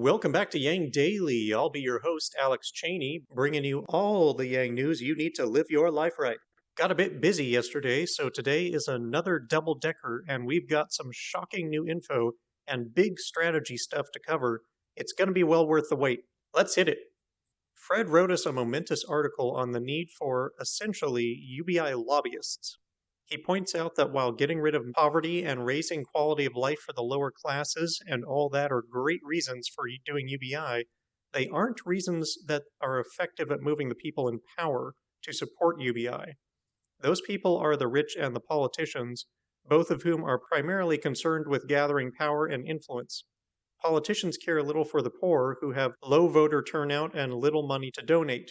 Welcome back to Yang Daily. I'll be your host, Alex Cheney, bringing you all the Yang news you need to live your life right. Got a bit busy yesterday, so today is another double-decker, and we've got some shocking new info and big strategy stuff to cover. It's going to be well worth the wait. Let's hit it. Fred wrote us a momentous article on the need for, essentially, UBI lobbyists. He points out that while getting rid of poverty and raising quality of life for the lower classes and all that are great reasons for doing UBI, they aren't reasons that are effective at moving the people in power to support UBI. Those people are the rich and the politicians, both of whom are primarily concerned with gathering power and influence. Politicians care little for the poor, who have low voter turnout and little money to donate.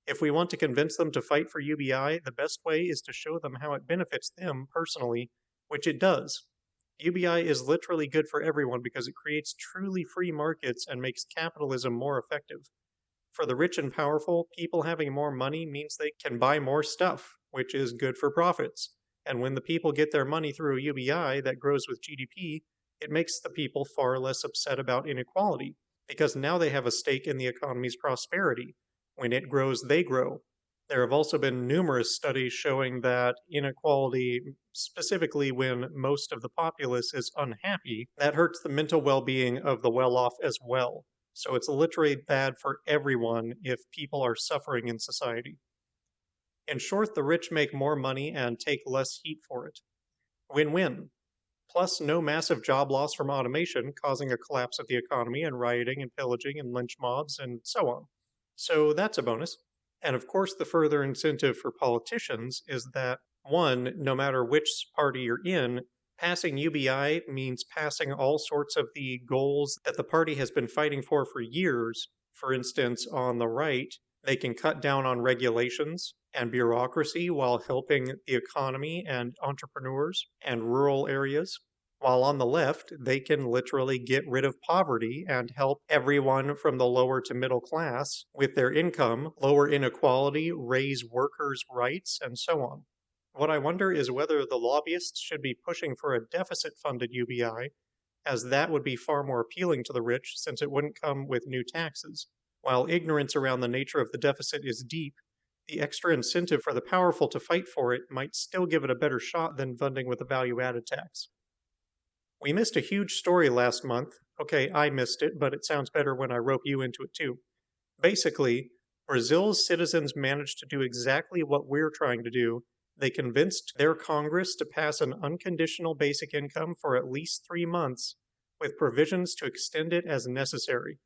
If we want to convince them to fight for UBI, the best way is to show them how it benefits them personally, which it does. UBI is literally good for everyone because it creates truly free markets and makes capitalism more effective. For the rich and powerful, people having more money means they can buy more stuff, which is good for profits. And when the people get their money through a UBI that grows with GDP, it makes the people far less upset about inequality, because now they have a stake in the economy's prosperity. When it grows, they grow. There have also been numerous studies showing that inequality, specifically when most of the populace is unhappy, that hurts the mental well-being of the well-off as well. So it's literally bad for everyone if people are suffering in society. In short, the rich make more money and take less heat for it. Win-win. Plus, no massive job loss from automation causing a collapse of the economy and rioting and pillaging and lynch mobs and so on. So that's a bonus. And of course, the further incentive for politicians is that, one, no matter which party you're in, passing UBI means passing all sorts of the goals that the party has been fighting for years. For instance, on the right, they can cut down on regulations and bureaucracy while helping the economy and entrepreneurs and rural areas. While on the left, they can literally get rid of poverty and help everyone from the lower to middle class with their income, lower inequality, raise workers' rights, and so on. What I wonder is whether the lobbyists should be pushing for a deficit-funded UBI, as that would be far more appealing to the rich since it wouldn't come with new taxes. While ignorance around the nature of the deficit is deep, the extra incentive for the powerful to fight for it might still give it a better shot than funding with a value-added tax. We missed a huge story last month. Okay, I missed it, but it sounds better when I rope you into it too. Basically, Brazil's citizens managed to do exactly what we're trying to do. They convinced their Congress to pass an unconditional basic income for at least 3 months, with provisions to extend it as necessary.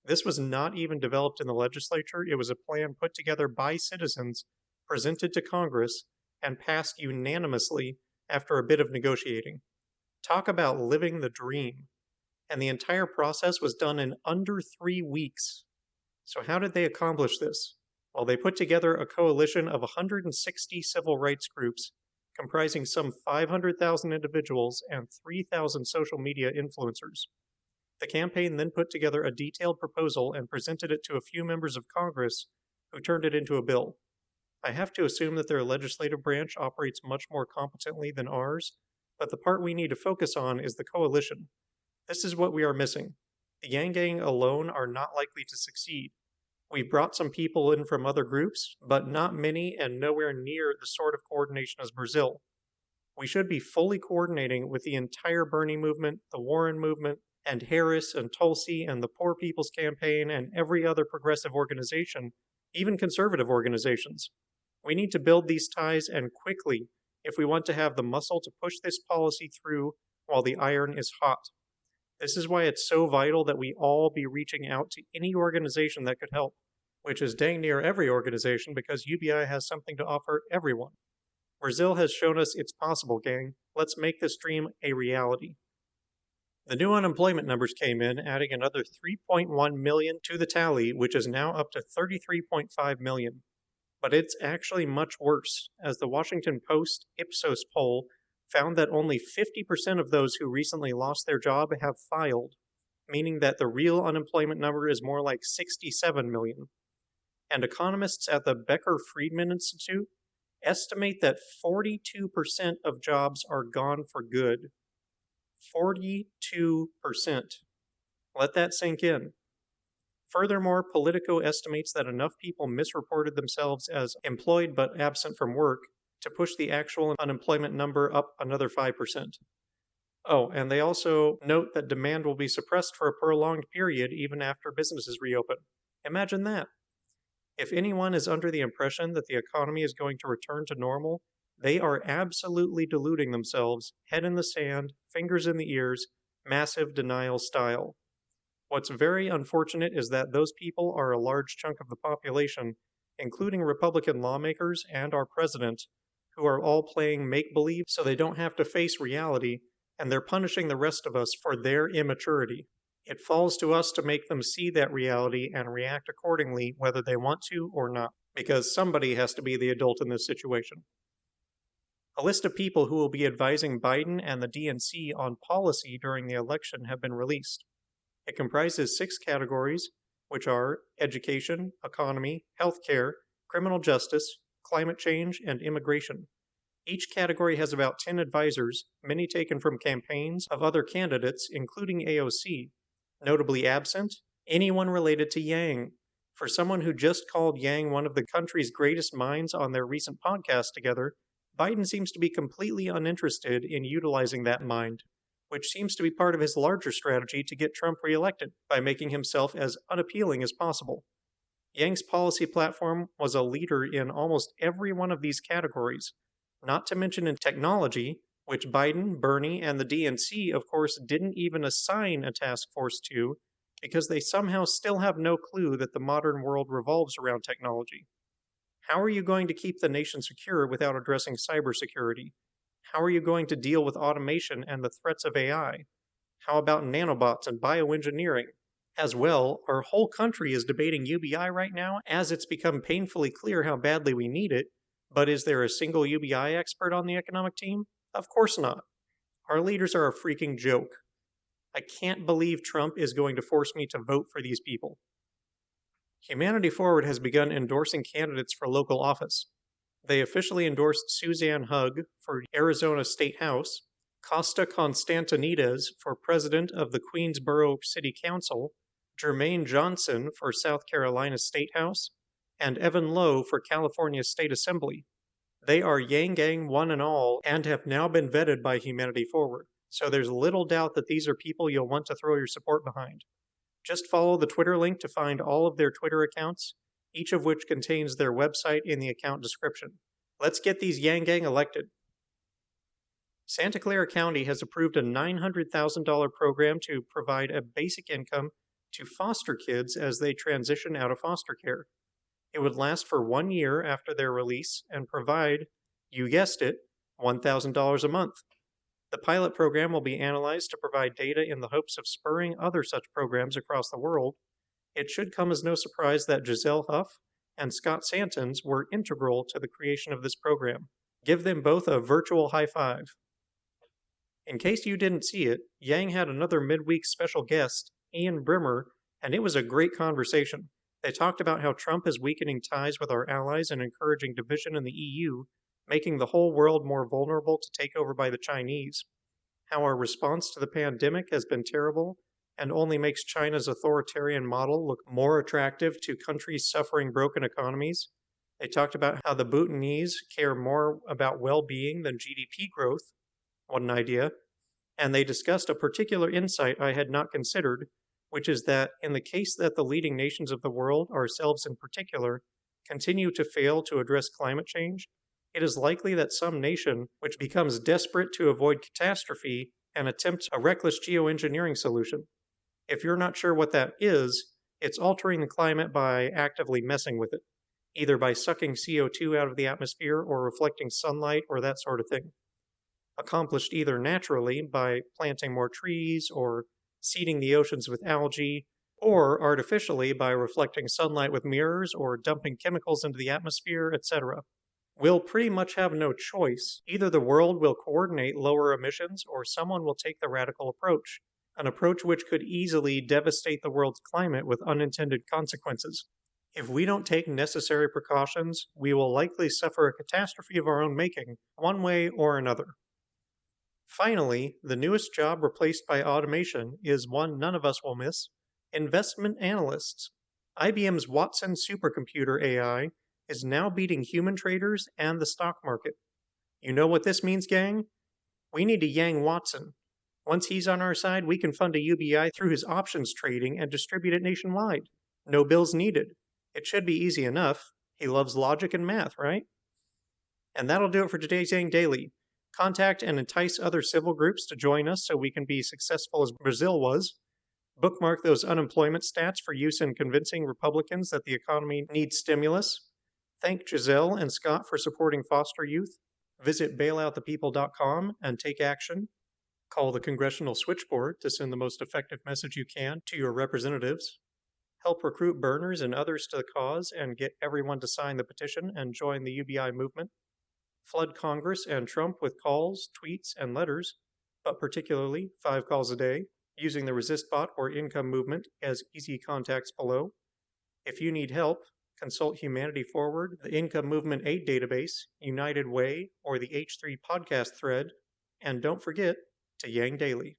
This was not even developed in the legislature. It was a plan put together by citizens, presented to Congress, and passed unanimously after a bit of negotiating. Talk about living the dream. And the entire process was done in under 3 weeks. So how did they accomplish this? Well, they put together a coalition of 160 civil rights groups, comprising some 500,000 individuals and 3,000 social media influencers. The campaign then put together a detailed proposal and presented it to a few members of Congress, who turned it into a bill. I have to assume that their legislative branch operates much more competently than ours, but the part we need to focus on is the coalition. This is what we are missing. The Yang Gang alone are not likely to succeed. We've brought some people in from other groups, but not many and nowhere near the sort of coordination as Brazil. We should be fully coordinating with the entire Bernie movement, the Warren movement, and Harris and Tulsi and the Poor People's Campaign and every other progressive organization, even conservative organizations. We need to build these ties and quickly if we want to have the muscle to push this policy through while the iron is hot. This is why it's so vital that we all be reaching out to any organization that could help, which is dang near every organization because UBI has something to offer everyone. Brazil has shown us it's possible, gang. Let's make this dream a reality. The new unemployment numbers came in, adding another 3.1 million to the tally, which is now up to 33.5 million. But it's actually much worse, as the Washington Post Ipsos poll found that only 50% of those who recently lost their job have filed, meaning that the real unemployment number is more like 67 million. And economists at the Becker-Friedman Institute estimate that 42% of jobs are gone for good. 42%. Let that sink in. Furthermore, Politico estimates that enough people misreported themselves as employed but absent from work to push the actual unemployment number up another 5%. Oh, and they also note that demand will be suppressed for a prolonged period even after businesses reopen. Imagine that. If anyone is under the impression that the economy is going to return to normal, they are absolutely deluding themselves, head in the sand, fingers in the ears, massive denial style. What's very unfortunate is that those people are a large chunk of the population, including Republican lawmakers and our president, who are all playing make believe so they don't have to face reality, and they're punishing the rest of us for their immaturity. It falls to us to make them see that reality and react accordingly, whether they want to or not, because somebody has to be the adult in this situation. A list of people who will be advising Biden and the DNC on policy during the election have been released. It comprises 6 categories, which are education, economy, healthcare, criminal justice, climate change, and immigration. Each category has about 10 advisors, many taken from campaigns of other candidates, including AOC. Notably absent, anyone related to Yang. For someone who just called Yang one of the country's greatest minds on their recent podcast together, Biden seems to be completely uninterested in utilizing that mind, which seems to be part of his larger strategy to get Trump reelected by making himself as unappealing as possible. Yang's policy platform was a leader in almost every one of these categories, not to mention in technology, which Biden, Bernie, and the DNC, of course, didn't even assign a task force to because they somehow still have no clue that the modern world revolves around technology. How are you going to keep the nation secure without addressing cybersecurity? How are you going to deal with automation and the threats of AI? How about nanobots and bioengineering? As well, our whole country is debating UBI right now as it's become painfully clear how badly we need it. But is there a single UBI expert on the economic team? Of course not. Our leaders are a freaking joke. I can't believe Trump is going to force me to vote for these people. Humanity Forward has begun endorsing candidates for local office. They officially endorsed Suzanne Hugg for Arizona State House, Costa Constantinides for President of the Queensboro City Council, Jermaine Johnson for South Carolina State House, and Evan Lowe for California State Assembly. They are Yang Gang one and all and have now been vetted by Humanity Forward, so there's little doubt that these are people you'll want to throw your support behind. Just follow the Twitter link to find all of their Twitter accounts, each of which contains their website in the account description. Let's get these Yang Gang elected. Santa Clara County has approved a $900,000 program to provide a basic income to foster kids as they transition out of foster care. It would last for 1 year after their release and provide, you guessed it, $1,000 a month. The pilot program will be analyzed to provide data in the hopes of spurring other such programs across the world. It should come as no surprise that Giselle Huff and Scott Santons were integral to the creation of this program. Give them both a virtual high five. In case you didn't see it, Yang had another midweek special guest, Ian Brimmer, and it was a great conversation. They talked about how Trump is weakening ties with our allies and encouraging division in the EU, making the whole world more vulnerable to take over by the Chinese, how our response to the pandemic has been terrible and only makes China's authoritarian model look more attractive to countries suffering broken economies. They talked about how the Bhutanese care more about well-being than GDP growth. What an idea. And they discussed a particular insight I had not considered, which is that in the case that the leading nations of the world, ourselves in particular, continue to fail to address climate change, it is likely that some nation which becomes desperate to avoid catastrophe and attempts a reckless geoengineering solution. If you're not sure what that is, it's altering the climate by actively messing with it, either by sucking CO2 out of the atmosphere or reflecting sunlight or that sort of thing. Accomplished either naturally by planting more trees or seeding the oceans with algae, or artificially by reflecting sunlight with mirrors or dumping chemicals into the atmosphere, etc. We'll pretty much have no choice. Either the world will coordinate lower emissions or someone will take the radical approach, an approach which could easily devastate the world's climate with unintended consequences. If we don't take necessary precautions, we will likely suffer a catastrophe of our own making, one way or another. Finally, the newest job replaced by automation is one none of us will miss: investment analysts. IBM's Watson supercomputer AI is now beating human traders and the stock market. You know what this means, gang? We need a Yang Watson. Once he's on our side, we can fund a UBI through his options trading and distribute it nationwide. No bills needed. It should be easy enough. He loves logic and math, right? And that'll do it for today's Yang Daily. Contact and entice other civil groups to join us so we can be successful as Brazil was. Bookmark those unemployment stats for use in convincing Republicans that the economy needs stimulus. Thank Giselle and Scott for supporting foster youth. Visit bailoutthepeople.com and take action. Call the Congressional Switchboard to send the most effective message you can to your representatives. Help recruit burners and others to the cause and get everyone to sign the petition and join the UBI movement. Flood Congress and Trump with calls, tweets, and letters, but particularly 5 calls a day, using the Resist Bot or Income Movement as easy contacts below. If you need help, consult Humanity Forward, the Income Movement Aid Database, United Way, or the H3 podcast thread, and don't forget to Yang Daily.